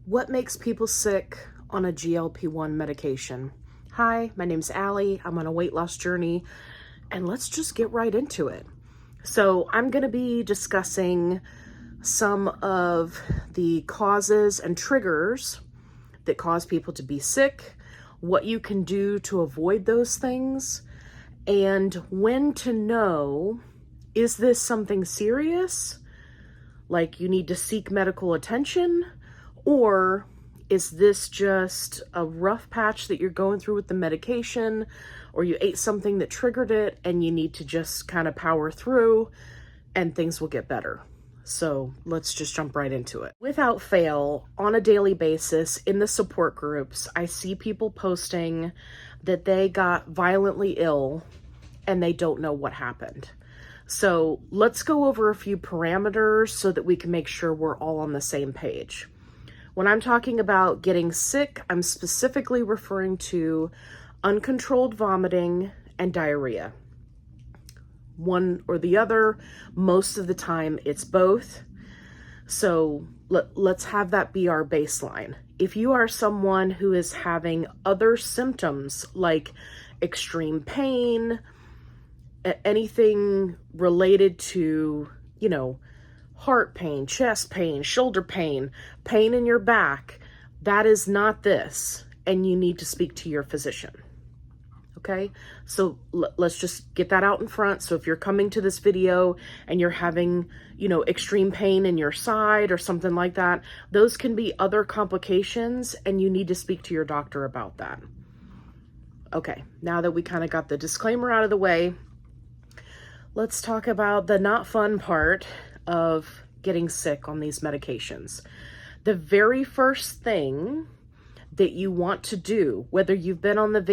What makes people sick on a GLP-1 medication? Hi, my name's Allie. I'm on a weight loss journey, and let's just get right into it. So I'm going to be discussing some of the causes and triggers that cause people to be sick, what you can do to avoid those things, and when to know, is this something serious? Like you need to seek medical attention? Or is this just a rough patch that you're going through with the medication, or you ate something that triggered it and you need to just kind of power through and things will get better? So let's just jump right into it. Without fail, on a daily basis in the support groups, I see people posting that they got violently ill and they don't know what happened. So let's go over a few parameters so that we can make sure we're all on the same page. When I'm talking about getting sick, I'm specifically referring to uncontrolled vomiting and diarrhea. One or the other, most of the time it's both. So let's have that be our baseline. If you are someone who is having other symptoms like extreme pain, anything related to, heart pain, chest pain, shoulder pain, pain in your back, that is not this, and you need to speak to your physician. Okay, so let's just get that out in front. So if you're coming to this video and you're having, extreme pain in your side or something like that, those can be other complications and you need to speak to your doctor about that. Okay, now that we kind of got the disclaimer out of the way, let's talk about the not fun part of getting sick on these medications. The very first thing that you want to do, whether you've been on the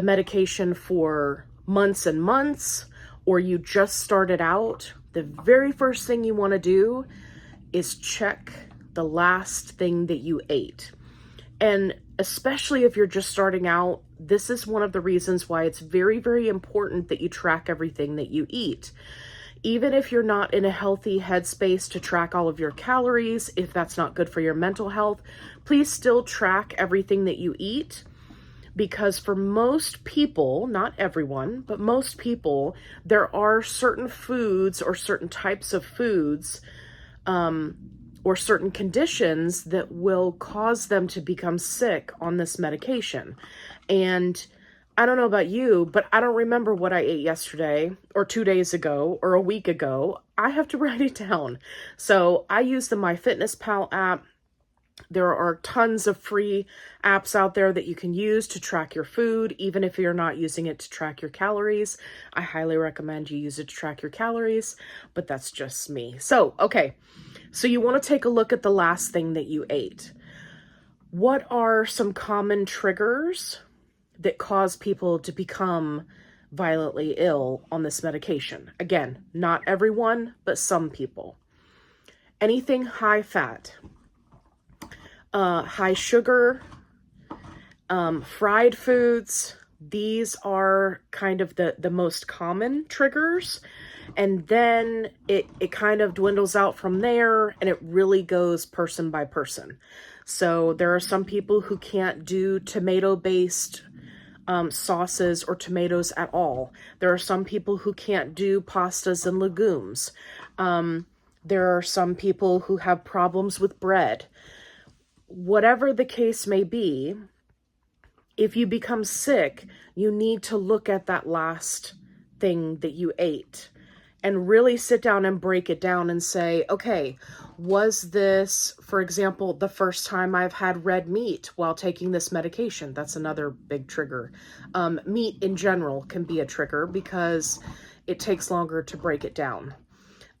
medication for months and months, or you just started out, the very first thing you want to do is check the last thing that you ate. And especially if you're just starting out, this is one of the reasons why it's very, very important that you track everything that you eat. Even if you're not in a healthy headspace to track all of your calories, if that's not good for your mental health, please still track everything that you eat. Because for most people, not everyone, but most people, there are certain foods or certain types of foods or certain conditions that will cause them to become sick on this medication. And I don't know about you, but I don't remember what I ate yesterday or 2 days ago or a week ago. I have to write it down. So I use the MyFitnessPal app. There are tons of free apps out there that you can use to track your food, even if you're not using it to track your calories. I highly recommend you use it to track your calories, but that's just me. So, okay. So you want to take a look at the last thing that you ate. What are some common triggers that cause people to become violently ill on this medication? Again, not everyone, but some people. Anything high fat, high sugar, fried foods, these are kind of the most common triggers. And then it kind of dwindles out from there, and it really goes person by person. So there are some people who can't do tomato-based sauces or tomatoes at all. There are some people who can't do pastas and legumes. There are some people who have problems with bread. Whatever the case may be, if you become sick, you need to look at that last thing that you ate and really sit down and break it down and say, okay, was this, for example, the first time I've had red meat while taking this medication? That's another big trigger. Meat in general can be a trigger because it takes longer to break it down.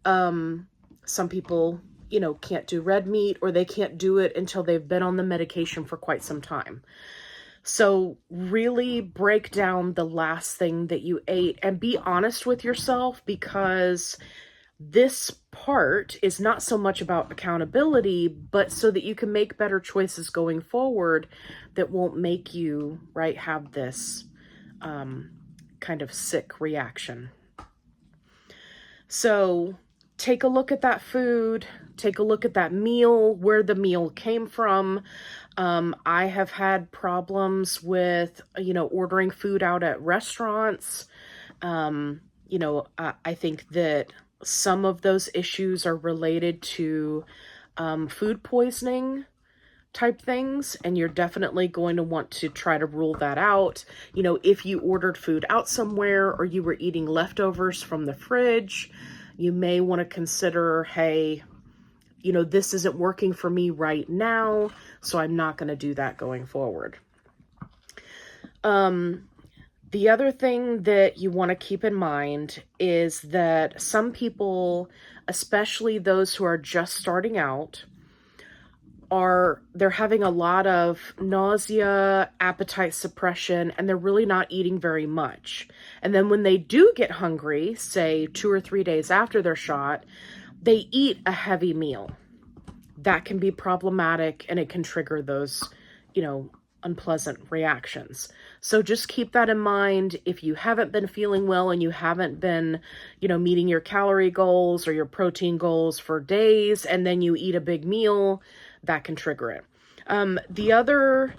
Some people, can't do red meat, or they can't do it until they've been on the medication for quite some time. So really break down the last thing that you ate and be honest with yourself, because this part is not so much about accountability, but so that you can make better choices going forward that won't make you, have this kind of sick reaction. So take a look at that food, take a look at that meal, where the meal came from. I have had problems with, ordering food out at restaurants. I think that some of those issues are related to food poisoning type things, and you're definitely going to want to try to rule that out. If you ordered food out somewhere or you were eating leftovers from the fridge, you may want to consider, hey, this isn't working for me right now, so I'm not going to do that going forward. The other thing that you want to keep in mind is that some people, especially those who are just starting out, they're having a lot of nausea, appetite suppression, and they're really not eating very much. And then when they do get hungry, say 2 or 3 days after their shot, they eat a heavy meal. That can be problematic, and it can trigger those, unpleasant reactions. So just keep that in mind. If you haven't been feeling well and you haven't been, meeting your calorie goals or your protein goals for days, and then you eat a big meal, that can trigger it. The other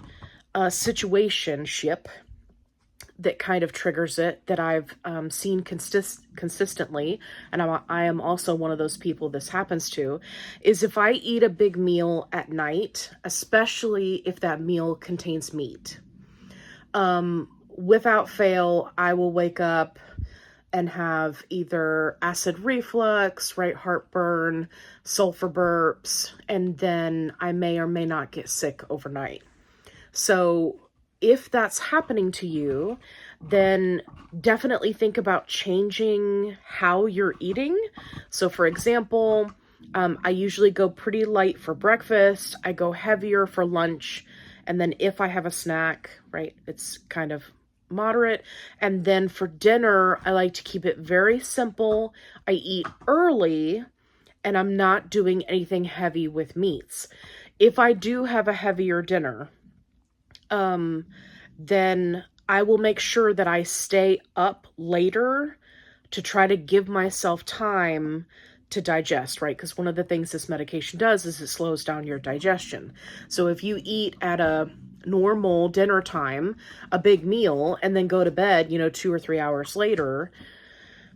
situationship that kind of triggers it that I've seen consistently, and I am also one of those people this happens to, is if I eat a big meal at night, especially if that meal contains meat. Without fail, I will wake up and have either acid reflux, right, heartburn, sulfur burps, and then I may or may not get sick overnight. So if that's happening to you, then definitely think about changing how you're eating. So for example, I usually go pretty light for breakfast. I go heavier for lunch. And then if I have a snack, right, it's kind of moderate. And then for dinner, I like to keep it very simple. I eat early and I'm not doing anything heavy with meats. If I do have a heavier dinner, then I will make sure that I stay up later to try to give myself time to digest, right? Because one of the things this medication does is it slows down your digestion. So if you eat at a normal dinner time, a big meal, and then go to bed, 2 or 3 hours later,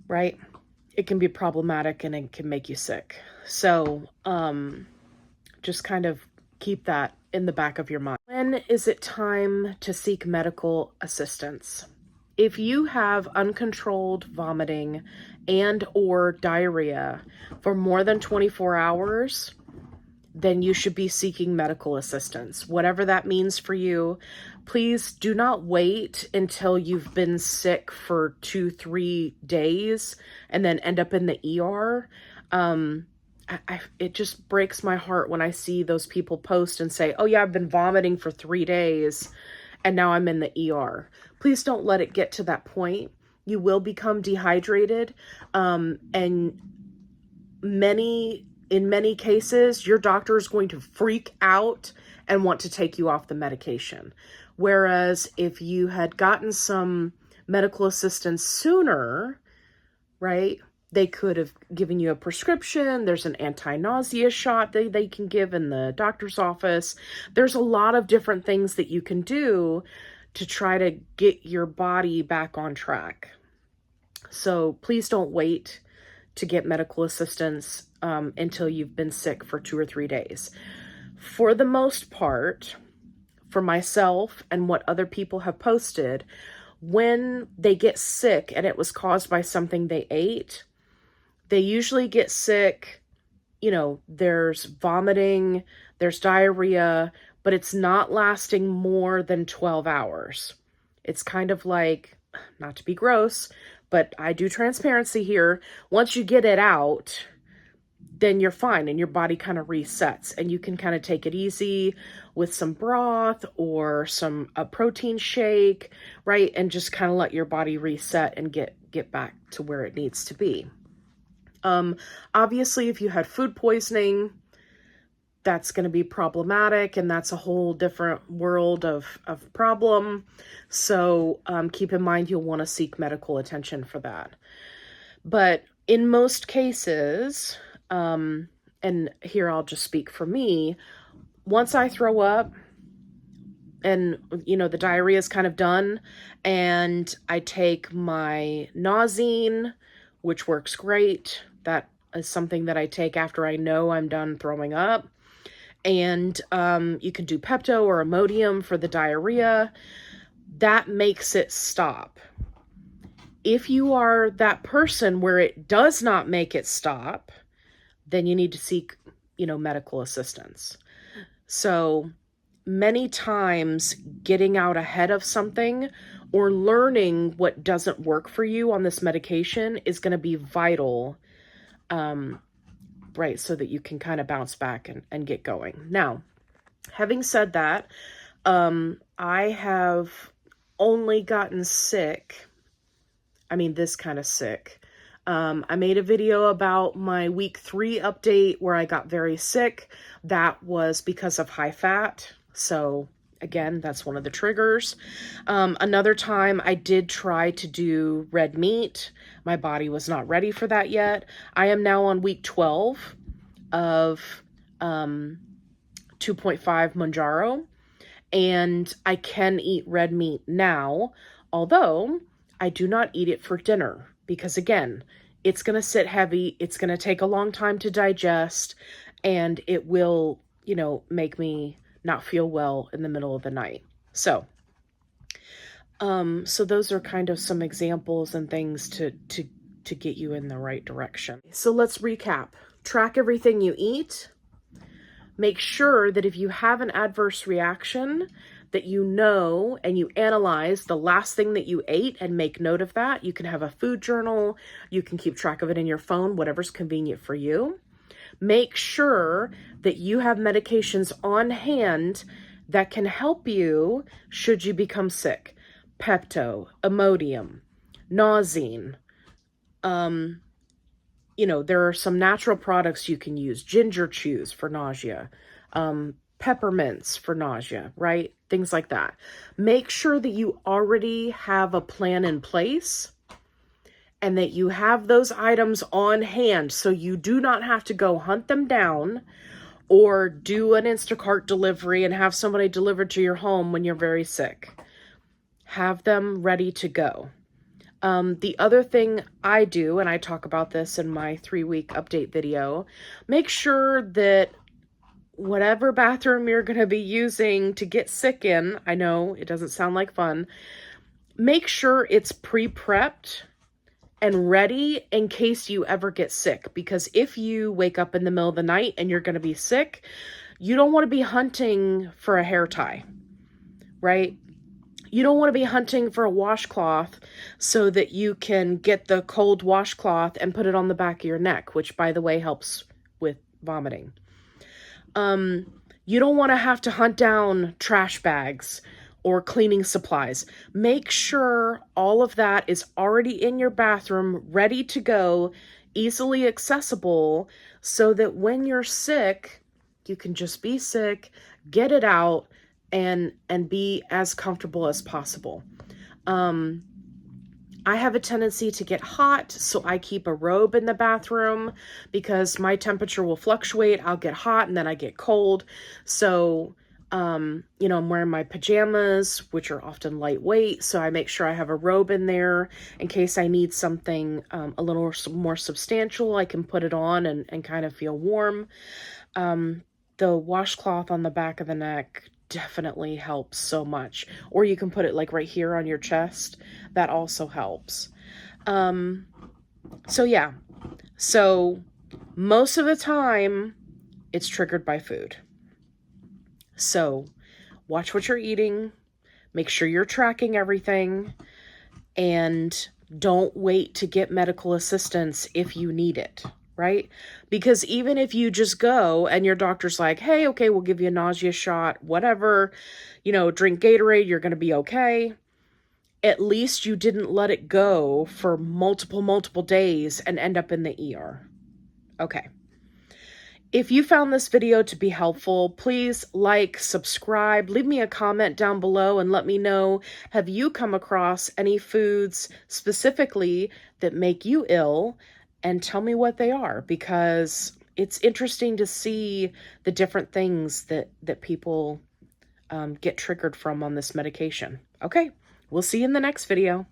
right? It can be problematic and it can make you sick. So, just kind of keep that in the back of your mind. When is it time to seek medical assistance? If you have uncontrolled vomiting and or diarrhea for more than 24 hours, then you should be seeking medical assistance. Whatever that means for you, please do not wait until you've been sick for 2-3 days and then end up in the ER. It just breaks my heart when I see those people post and say, oh yeah, I've been vomiting for 3 days and now I'm in the ER. Please don't let it get to that point. You will become dehydrated. And in many cases, your doctor is going to freak out and want to take you off the medication. Whereas if you had gotten some medical assistance sooner, right, they could have given you a prescription. There's an anti-nausea shot that they can give in the doctor's office. There's a lot of different things that you can do to try to get your body back on track. So please don't wait to get medical assistance until you've been sick for 2 or 3 days. For the most part, for myself and what other people have posted, when they get sick and it was caused by something they ate, they usually get sick, there's vomiting, there's diarrhea, but it's not lasting more than 12 hours. It's kind of like, not to be gross, but I do transparency here. Once you get it out, then you're fine and your body kind of resets and you can kind of take it easy with some broth or a protein shake, right? And just kind of let your body reset and get back to where it needs to be. Obviously, if you had food poisoning, that's going to be problematic, and that's a whole different world of problem. So keep in mind you'll want to seek medical attention for that. But In most cases, and here I'll just speak for me, once I throw up and, the diarrhea is kind of done, and I take my Nausine, which works great. That is something that I take after I know I'm done throwing up. And you can do Pepto or Imodium for the diarrhea. That makes it stop. If you are that person where it does not make it stop, then you need to seek, medical assistance. So many times getting out ahead of something or learning what doesn't work for you on this medication is going to be vital, right, so that you can kind of bounce back and get going. Now, having said that, I have only gotten sick, this kind of sick. I made a video about my week 3 update where I got very sick. That was because of high fat. So again, that's one of the triggers. Another time I did try to do red meat. My body was not ready for that yet. I am now on week 12 of 2.5 Mounjaro, and I can eat red meat now, although I do not eat it for dinner because, again, it's going to sit heavy, it's going to take a long time to digest, and it will, make me not feel well in the middle of the night. So those are kind of some examples and things to get you in the right direction. So let's recap. Track everything you eat. Make sure that if you have an adverse reaction, that you know and you analyze the last thing that you ate and make note of that. You can have a food journal. You can keep track of it in your phone, whatever's convenient for you. Make sure that you have medications on hand that can help you should you become sick. Pepto, Imodium, Nausine. There are some natural products you can use. Ginger chews for nausea. Peppermints for nausea, right? Things like that. Make sure that you already have a plan in place and that you have those items on hand so you do not have to go hunt them down or do an Instacart delivery and have somebody delivered to your home when you're very sick. Have them ready to go. The other thing I do, and I talk about this in my 3-week update video, make sure that whatever bathroom you're going to be using to get sick in, I know it doesn't sound like fun, make sure it's pre-prepped and ready in case you ever get sick. Because if you wake up in the middle of the night and you're going to be sick, you don't want to be hunting for a hair tie, right? You don't want to be hunting for a washcloth so that you can get the cold washcloth and put it on the back of your neck, which, by the way, helps with vomiting. You don't want to have to hunt down trash bags or cleaning supplies. Make sure all of that is already in your bathroom, ready to go, easily accessible, so that when you're sick, you can just be sick, get it out, and be as comfortable as possible. I have a tendency to get hot, so I keep a robe in the bathroom because my temperature will fluctuate. I'll get hot and then I get cold. So, I'm wearing my pajamas, which are often lightweight. So I make sure I have a robe in there in case I need something a little more substantial. I can put it on and kind of feel warm. The washcloth on the back of the neck definitely helps so much. Or you can put it like right here on your chest. That also helps. So most of the time it's triggered by food. So watch what you're eating, make sure you're tracking everything, and don't wait to get medical assistance if you need it. Right? Because even if you just go and your doctor's like, hey, okay, we'll give you a nausea shot, whatever, drink Gatorade, you're going to be okay. At least you didn't let it go for multiple days and end up in the ER. Okay. If you found this video to be helpful, please like, subscribe, leave me a comment down below and let me know, have you come across any foods specifically that make you ill? and tell me what they are, because it's interesting to see the different things that people get triggered from on this medication. Okay, we'll see you in the next video.